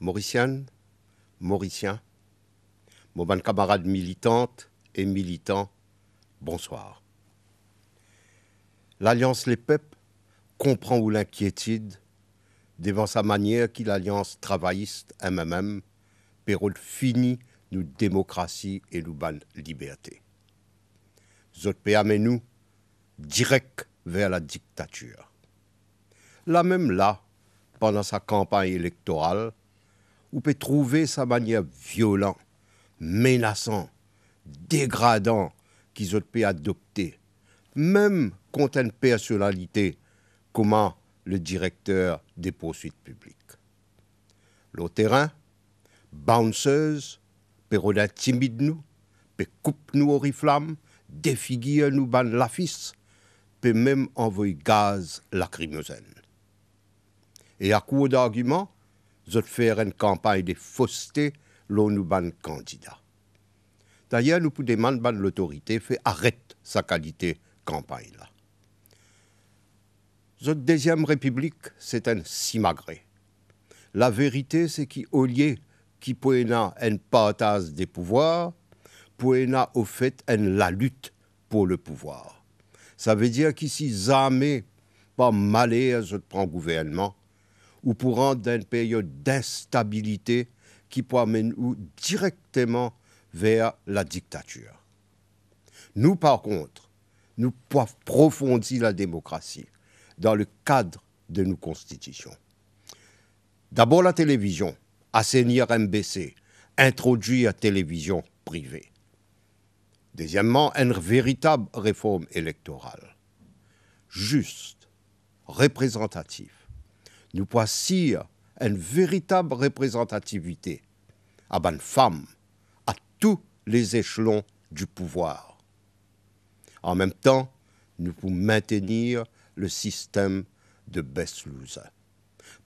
Mauriciennes, Mauriciens, mon bonne camarade militantes et militants, bonsoir. L'Alliance Les Peuples comprend où l'inquiétude devant sa manière qu'il l'Alliance travailliste MMM pérole fini nous démocratie et nous ban liberté. Zot pe amène nous direct vers la dictature. Là même là, pendant sa campagne électorale, où peut trouver sa manière violente, menaçante, dégradant qu'ils ont pu adopter, même contre une personnalité comme le directeur des poursuites publiques. Le terrain, bounceuse, peut timide nous, peut coupe nous au riflamme, défigure nous ban la fils, peut même envoyer gaz lacrymogène. Et à coup d'arguments, vous faire une campagne de fausseté l'on nous ban candidat. D'ailleurs, nous pouvons demander à l'autorité fait arrête sa qualité campagne là. Notre deuxième république, c'est un simagré. La vérité, c'est qu'au lieu qui peut un partage des pouvoirs, peut au fait la lutte pour le pouvoir. Ça veut dire qu'ici, jamais pas malheur je prends gouvernement, ou pour rendre une période d'instabilité qui peut amener directement vers la dictature. Nous, par contre, nous pouvons approfondir la démocratie dans le cadre de nos constitutions. D'abord la télévision, assainir MBC, introduire la télévision privée. Deuxièmement, une véritable réforme électorale, juste, représentative. Nous pouvons une véritable représentativité à bonne femme, à tous les échelons du pouvoir. En même temps, nous pouvons maintenir le système de Best-Loser.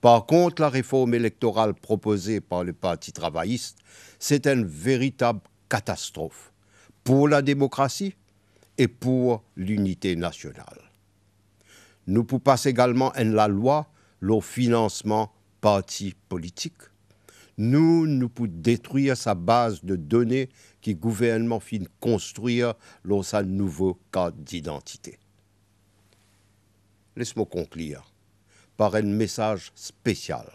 Par contre, la réforme électorale proposée par le Parti travailliste, c'est une véritable catastrophe pour la démocratie et pour l'unité nationale. Nous pouvons passer également la loi le financement parti politique. Nous pouvons détruire sa base de données qui le gouvernement finit construire dans sa nouveau cadre d'identité. Laisse-moi conclure par un message spécial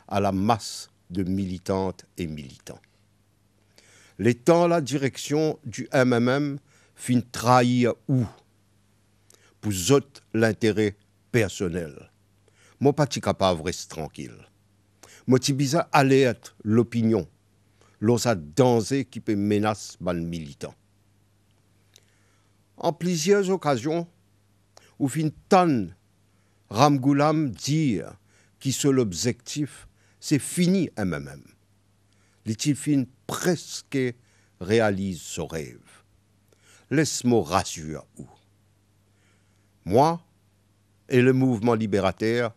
à la masse de militantes et militants. L'étant la direction du MMM fin trahir où pour autres l'intérêt personnel. Moi pas capable de rester tranquille. Moi ti bizarre alerte l'opinion lorsqu'il danger qui peut menacer les militants. En plusieurs occasions, où fin tan Ramgoulam dire que seul objectif c'est fini MMM. Il fin presque réalise son rêve. Laisse-moi rassurer où. Moi et le mouvement libérateur,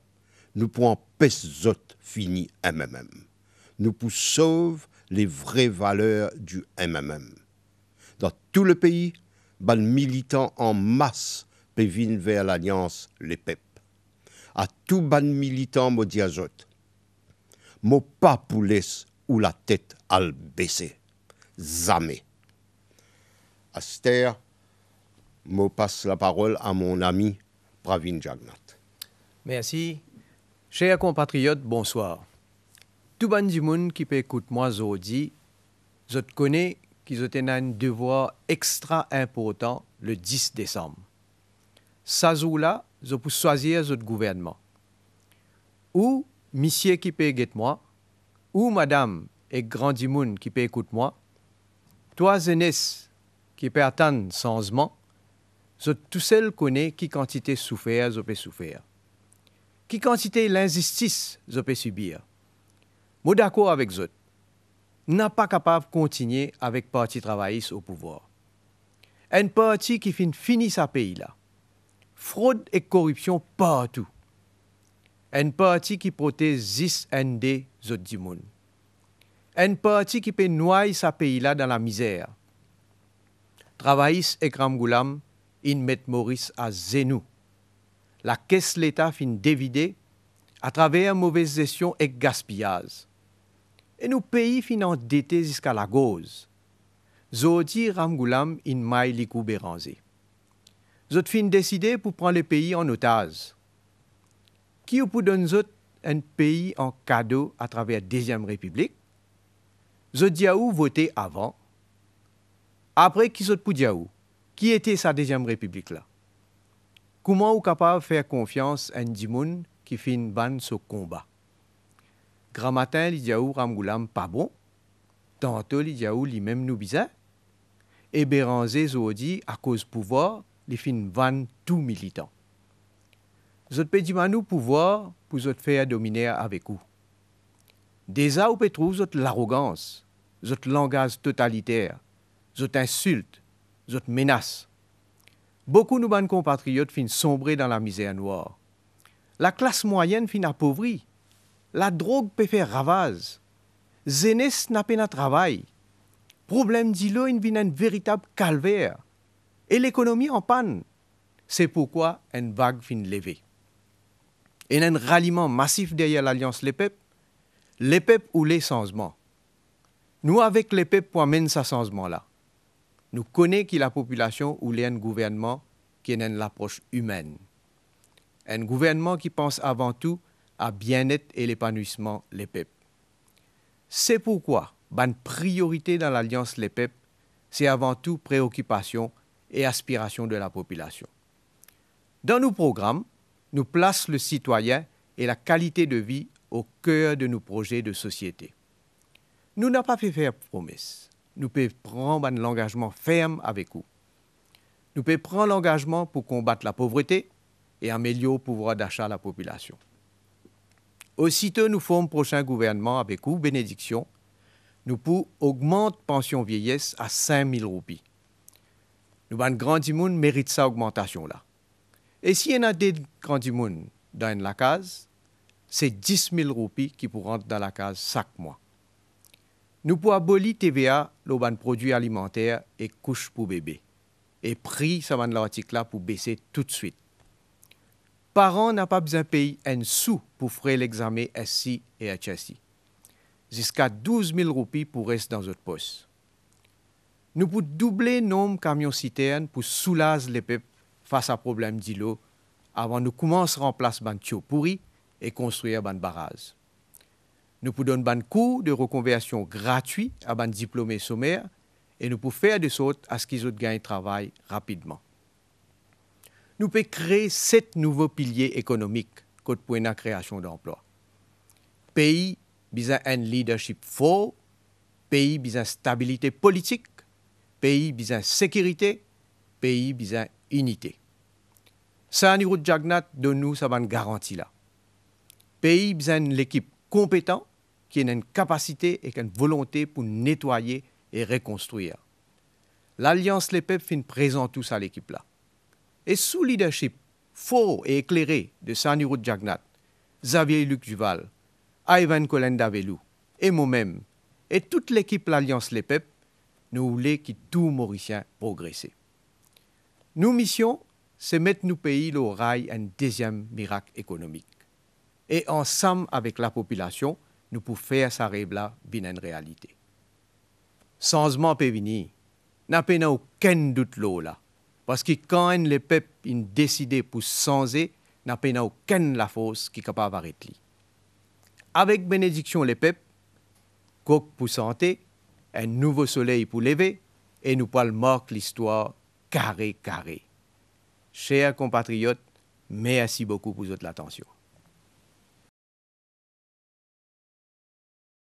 nous pouvons empêcher fini MMM. Nous pouvons sauver les vraies valeurs du MMM. Dans tout le pays, les militants en masse peuvent venir vers l'Alliance Les Peuples. À tout les militants me dis moi pas pour laisser ou la tête à le baisser. Jamais. Aster, je passe la parole à mon ami Pravin Jagnat. Merci. Chers compatriotes, bonsoir. Tout le monde qui peut écouter moi aujourd'hui, je connais qu'ils ont un devoir extra important le 10 décembre. Ça jour-là, je peux choisir notre gouvernement. Ou monsieur qui peut écouter moi, ou madame et grand monde qui peut écouter moi, toi jeunesse qui peut attendre changement, je tout seul connais qui quantité souffert, je peux souffrir. Qui quantité l'injustice je peux subir. Moi d'accord avec eux. N'a pas capable de continuer avec parti travailliste au pouvoir. Un parti qui finit sa pays là. Fraude et corruption partout. Un parti qui protège ND autres du monde. Un parti qui peut noyer sa pays là dans la misère. Travailliste et Ramgoulam, ils mettent Maurice à genoux. La caisse l'État fin dévidée à travers mauvaise gestion et gaspillage. Et nous pays fin endettés jusqu'à la gauze. Zodi Ramgoulam in maï likou béranzé. Zot fin décidé pour prendre le pays en otage. Qui ou pour donner zot un pays en cadeau à travers la Deuxième République? Zot diaou voté avant. Après, qui zot pour diaou? Qui était sa Deuxième République là? Comment ou capable de faire confiance à un dimoun qui fin ban ce combat? Grand matin, li diaou Ramgoulam pas bon. Tantôt, li diaou lui-même nous bizarre. Et Béranzé Zodi, à cause pouvoir, li fin van tout militant. Zot pe di manou pouvoir pour zot faire dominer avec vous. Déjà, ou peut trouver zot l'arrogance, zot langage totalitaire, zot insulte, zot menace. Beaucoup nous ban compatriotes fin sombrer dans la misère noire. La classe moyenne fin appauvrie. La drogue peut faire ravage. Zénès n'a pas de travail. Problème d'îlot, il vient un véritable calvaire. Et l'économie en panne. C'est pourquoi une vague fin levée. Et un ralliement massif derrière l'Alliance Les Peuples ou les changements. Nous, avec les peuples, pour amener ce changement-là. Nous connaissons que la population ou un gouvernement qui a une approche humaine. Un gouvernement qui pense avant tout à bien-être et l'épanouissement les peuples. C'est pourquoi, la priorité dans l'Alliance Les Peuples, c'est avant tout préoccupation et aspiration de la population. Dans nos programmes, nous plaçons le citoyen et la qualité de vie au cœur de nos projets de société. Nous n'avons pas fait faire promesse. Nous pouvons prendre l'engagement ferme avec vous. Nous pouvons prendre l'engagement pour combattre la pauvreté et améliorer le pouvoir d'achat de la population. Aussitôt nous formons le prochain gouvernement avec vous, bénédiction, nous pouvons augmenter la pension vieillesse à 5 000 roupies. Nous, les grands monde méritent cette augmentation-là. Et s'il y en a des grands monde dans la case, c'est 10 000 roupies qui pourront rentrer dans la case chaque mois. Nous pouvons abolir TVA, les produits alimentaires et couches pour bébés. Et prix, ça va dans l'article-là pour baisser tout de suite. Parents n'ont pas besoin de payer un sou pour faire l'examen SI et HSI. Jusqu'à 12 000 roupies pour rester dans notre poste. Nous pouvons doubler le nombre de camions-citernes pour soulager les peuples face à problème d'îlot avant de commencer à remplacer les tuyaux pourris et construire des barrages. Nous pouvons donner des cours de reconversion gratuits à des diplômés sommaires et nous pouvons faire de sorte à ce qu'ils gagnent travail rapidement. Nous pouvons créer 7 nouveaux piliers économiques pour la création d'emplois. Pays besoin un leadership fort, pays besoin stabilité politique, pays besoin sécurité, pays besoin unité. Ça, Anirudh Jagnat donne nous ça garantie là. Pays besoin l'équipe compétente qui a une capacité et une volonté pour nettoyer et reconstruire. L'Alliance Les Peuples fait présent tous à l'équipe là. Et sous leadership fort et éclairé de Anirudh Jagnat, Xavier Luc Duval, Ivan Kolendavelou et moi-même, et toute l'équipe de l'Alliance Les Peuples, nous voulons que tout Mauricien progresse. Nos missions, c'est mettre nos pays au rail un deuxième miracle économique. Et ensemble avec la population, nous pouvons faire ça rêve-là bien une réalité. Changement peut venir. N'a pas aucun doute là. Parce que quand les peuples ont décidé pour changer, n'a pas aucune la force qui est capable d'arrêter. Avec bénédiction les peuples, coq pour santé, un nouveau soleil pour lever, et nous pouvons marquer l'histoire carré. Chers compatriotes, merci beaucoup pour votre attention.